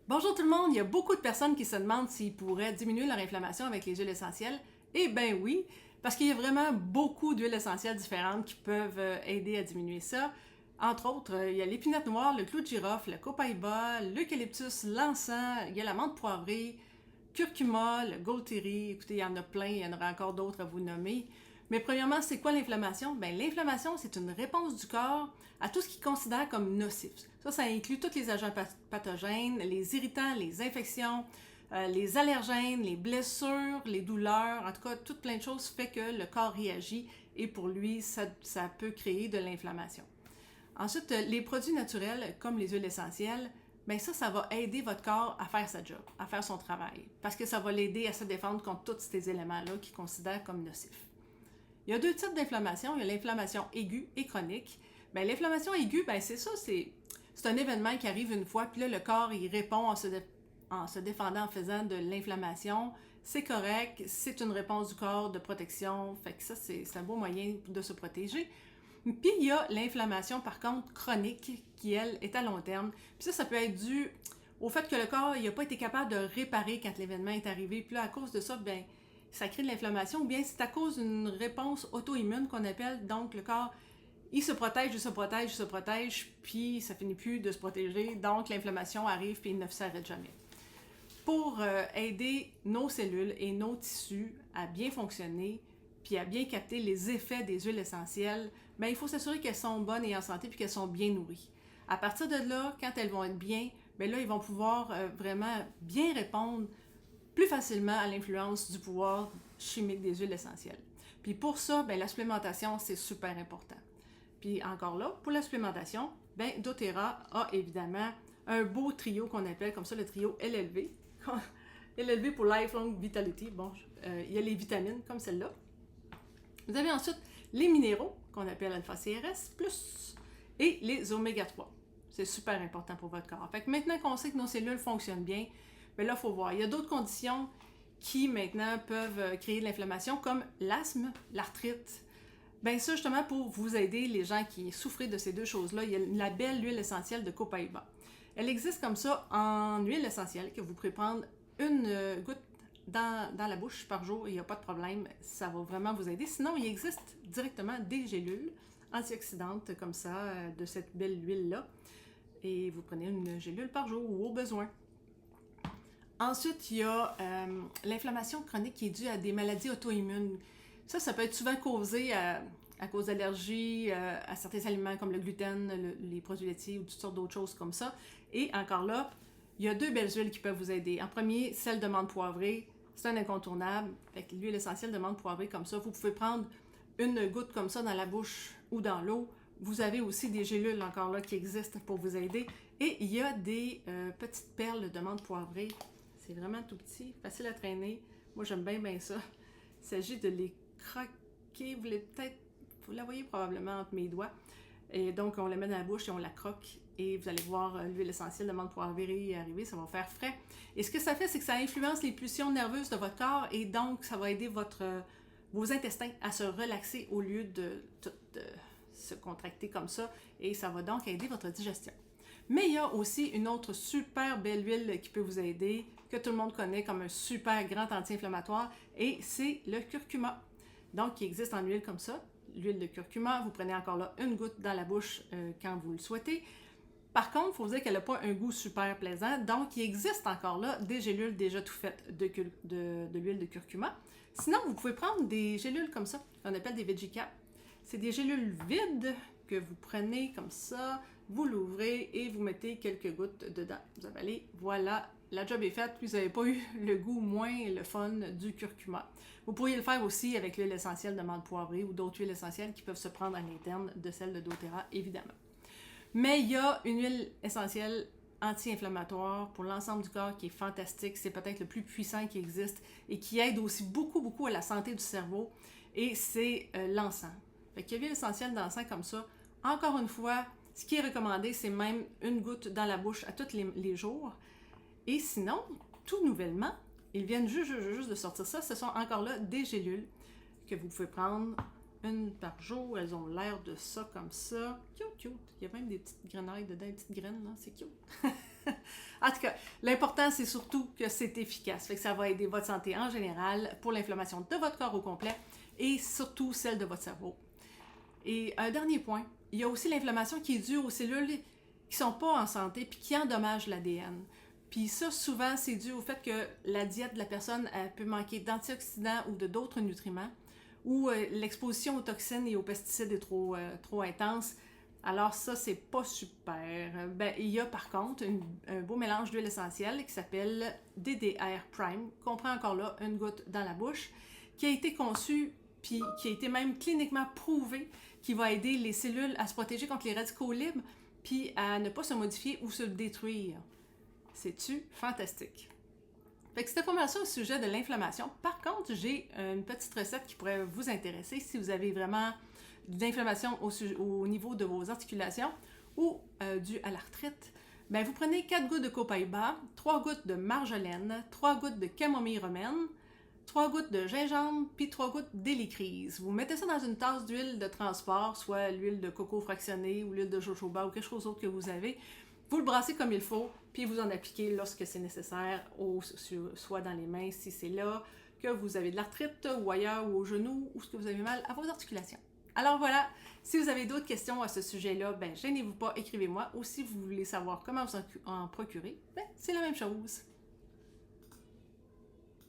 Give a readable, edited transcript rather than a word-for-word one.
Bonjour tout le monde, il y a beaucoup de personnes qui se demandent s'ils pourraient diminuer leur inflammation avec les huiles essentielles. Eh bien oui, parce qu'il y a vraiment beaucoup d'huiles essentielles différentes qui peuvent aider à diminuer ça. Entre autres, il y a l'épinette noire, le clou de girofle, le copaïba, l'eucalyptus, l'encens, il y a la menthe poivrée, curcuma, le golteri. Écoutez, il y en a plein, il y en aura encore d'autres à vous nommer. Mais premièrement, c'est quoi l'inflammation? Bien, l'inflammation, c'est une réponse du corps à tout ce qu'il considère comme nocif. Ça inclut tous les agents pathogènes, les irritants, les infections, les allergènes, les blessures, les douleurs, en tout cas, tout plein de choses fait que le corps réagit et pour lui, ça peut créer de l'inflammation. Ensuite, les produits naturels, comme les huiles essentielles, bien ça va aider votre corps à faire sa job, à faire son travail, parce que ça va l'aider à se défendre contre tous ces éléments-là qu'il considère comme nocifs. Il y a deux types d'inflammation. Il y a l'inflammation aiguë et chronique. Bien, l'inflammation aiguë, bien, c'est ça, c'est un événement qui arrive une fois, puis là, le corps, il répond en se défendant, en faisant de l'inflammation. C'est correct, c'est une réponse du corps de protection, fait que ça, c'est un beau moyen de se protéger. Puis il y a l'inflammation, par contre, chronique, qui, elle, est à long terme. Puis ça peut être dû au fait que le corps n'a pas été capable de réparer quand l'événement est arrivé. Puis là, à cause de ça, bien, ça crée de l'inflammation, ou bien c'est à cause d'une réponse auto-immune qu'on appelle, donc le corps, il se protège, puis ça finit plus de se protéger, donc l'inflammation arrive, puis il ne s'arrête jamais. Pour aider nos cellules et nos tissus à bien fonctionner, puis à bien capter les effets des huiles essentielles, bien, il faut s'assurer qu'elles sont bonnes et en santé, puis qu'elles sont bien nourries. À partir de là, quand elles vont être bien, bien là, ils vont pouvoir vraiment bien répondre plus facilement à l'influence du pouvoir chimique des huiles essentielles. Puis pour ça, bien, la supplémentation, c'est super important. Puis encore là, pour la supplémentation, bien, doTERRA a évidemment un beau trio qu'on appelle comme ça le trio LLV. LLV pour Lifelong Vitality. Bon, il y a les vitamines comme celle-là. Vous avez ensuite les minéraux qu'on appelle alpha-CRS+, et les oméga 3. C'est super important pour votre corps. Fait que maintenant qu'on sait que nos cellules fonctionnent bien, bien là, il faut voir. Il y a d'autres conditions qui maintenant peuvent créer de l'inflammation, comme l'asthme, l'arthrite. Bien ça, justement, pour vous aider, les gens qui souffrent de ces deux choses-là, il y a la belle huile essentielle de copaïba. Elle existe comme ça en huile essentielle que vous pouvez prendre une goutte dans la bouche par jour, il n'y a pas de problème, ça va vraiment vous aider. Sinon, il existe directement des gélules antioxydantes comme ça, de cette belle huile-là. Et vous prenez une gélule par jour ou au besoin. Ensuite, il y a l'inflammation chronique qui est due à des maladies auto-immunes. Ça peut être souvent causé à cause d'allergies à certains aliments comme le gluten, les produits laitiers ou toutes sortes d'autres choses comme ça. Et encore là, il y a deux belles huiles qui peuvent vous aider. En premier, celle de menthe poivrée. C'est un incontournable. Avec l'huile essentielle de menthe poivrée comme ça, vous pouvez prendre une goutte comme ça dans la bouche ou dans l'eau. Vous avez aussi des gélules encore là qui existent pour vous aider. Et il y a des petites perles de menthe poivrée. C'est vraiment tout petit, facile à traîner. Moi, j'aime bien ça. Il s'agit de les croquer. Vous la voyez probablement entre mes doigts. Et donc, on la met dans la bouche et on la croque. Et vous allez voir l'huile essentielle de menthe poivrée arriver, ça va faire frais. Et ce que ça fait, c'est que ça influence les pulsions nerveuses de votre corps et donc, ça va aider vos intestins à se relaxer au lieu de se contracter comme ça. Et ça va donc aider votre digestion. Mais il y a aussi une autre super belle huile qui peut vous aider, que tout le monde connaît comme un super grand anti-inflammatoire, et c'est le curcuma. Donc, qui existe en huile comme ça, l'huile de curcuma, vous prenez encore là une goutte dans la bouche quand vous le souhaitez. Par contre, il faut dire qu'elle n'a pas un goût super plaisant, donc il existe encore là des gélules déjà tout faites de l'huile de curcuma. Sinon, vous pouvez prendre des gélules comme ça, qu'on appelle des VeggieCap. C'est des gélules vides que vous prenez comme ça, vous l'ouvrez et vous mettez quelques gouttes dedans. Vous avalez, voilà, la job est faite, puis vous n'avez pas eu le goût moins le fun du curcuma. Vous pourriez le faire aussi avec l'huile essentielle de menthe poivrée ou d'autres huiles essentielles qui peuvent se prendre à l'interne de celle de doTERRA, évidemment. Mais il y a une huile essentielle anti-inflammatoire pour l'ensemble du corps qui est fantastique. C'est peut-être le plus puissant qui existe et qui aide aussi beaucoup à la santé du cerveau. Et c'est l'encens. Fait qu'il y a l'huile essentielle d'encens comme ça. Encore une fois, ce qui est recommandé, c'est même une goutte dans la bouche à tous les jours. Et sinon, tout nouvellement, ils viennent juste de sortir ça. Ce sont encore là des gélules que vous pouvez prendre une par jour. Elles ont l'air de ça comme ça. Cute. Il y a même des petites grenailles dedans, des petites graines, là. C'est cute. En tout cas, l'important, c'est surtout que c'est efficace. Fait que ça va aider votre santé en général pour l'inflammation de votre corps au complet et surtout celle de votre cerveau. Et un dernier point, il y a aussi l'inflammation qui est due aux cellules qui ne sont pas en santé puis qui endommagent l'ADN. Puis ça, souvent, c'est dû au fait que la diète de la personne elle peut manquer d'antioxydants ou de d'autres nutriments, ou l'exposition aux toxines et aux pesticides est trop intense. Alors ça, c'est pas super. Ben, il y a par contre un beau mélange d'huile essentielle qui s'appelle DDR Prime, qu'on prend encore là une goutte dans la bouche, qui a été conçu puis qui a été même cliniquement prouvé qui va aider les cellules à se protéger contre les radicaux libres puis à ne pas se modifier ou se détruire. C'est-tu fantastique? Fait que c'était pas mal ça au sujet de l'inflammation. Par contre, j'ai une petite recette qui pourrait vous intéresser si vous avez vraiment de l'inflammation au niveau de vos articulations ou due à l'arthrite. Ben, vous prenez 4 gouttes de copaïba, 3 gouttes de marjolaine, 3 gouttes de camomille romaine, 3 gouttes de gingembre, puis 3 gouttes d'hélicryse. Vous mettez ça dans une tasse d'huile de transport, soit l'huile de coco fractionnée ou l'huile de jojoba ou quelque chose d'autre que vous avez. Vous le brassez comme il faut, puis vous en appliquez lorsque c'est nécessaire, soit dans les mains si c'est là que vous avez de l'arthrite, ou ailleurs, ou au genou, ou que vous avez mal à vos articulations. Alors voilà, si vous avez d'autres questions à ce sujet-là, ben gênez-vous pas, écrivez-moi. Ou si vous voulez savoir comment vous en procurer, ben c'est la même chose.